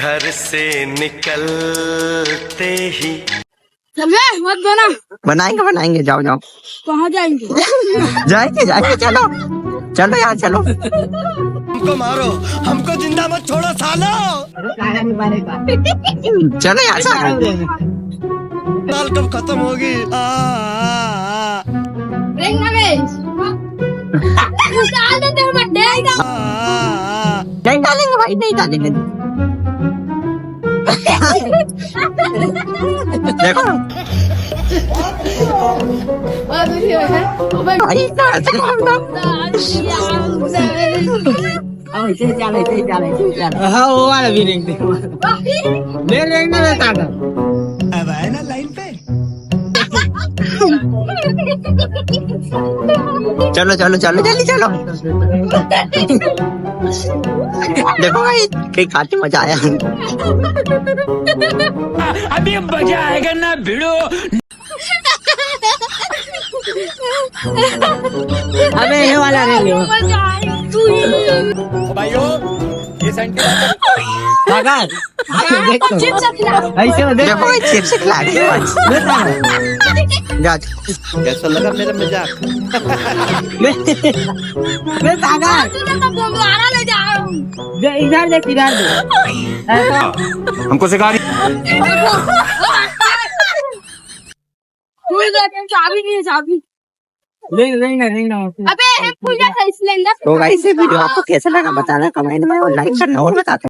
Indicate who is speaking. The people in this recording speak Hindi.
Speaker 1: घर से निकलते ही
Speaker 2: मत बना।
Speaker 3: बनाएंगे बनाएंगे, जाओ जाओ।
Speaker 2: कहाँ जाएंगे?
Speaker 3: जाएंगे जाएंगे, चलो चलो यार चलो।
Speaker 1: हमको मारो, हमको जिंदा मत छोड़ो सालो।
Speaker 3: चलो यार चलो।
Speaker 1: साल कब खत्म होगी?
Speaker 2: डाल देते हैं, मत देगा।
Speaker 3: नहीं डालेंगे भाई, नहीं डालेंगे। देखो हाँ वो वाला भी नहीं
Speaker 1: अब आए ना लाइन पे।
Speaker 3: चलो चलो चलो जल्दी चलो। देखो भाई कहीं खाते मजा आया।
Speaker 4: अभी मजा आएगा ना भिड़ो।
Speaker 3: अबे ये वाला नहीं लो
Speaker 4: भाइयों, ये सेंटीमीटर
Speaker 3: देखो भाई चिप्स खिला रही है।
Speaker 1: कैसा लगा मेरा मजाक?
Speaker 3: इधर देख इधर देख।
Speaker 4: हमको सिखा रही।
Speaker 2: चाबी नहीं है, चाबी।
Speaker 3: अबे तो गाइस ये वीडियो आपको कैसा लगा बताना कमेंट में और लाइक करना और बताना।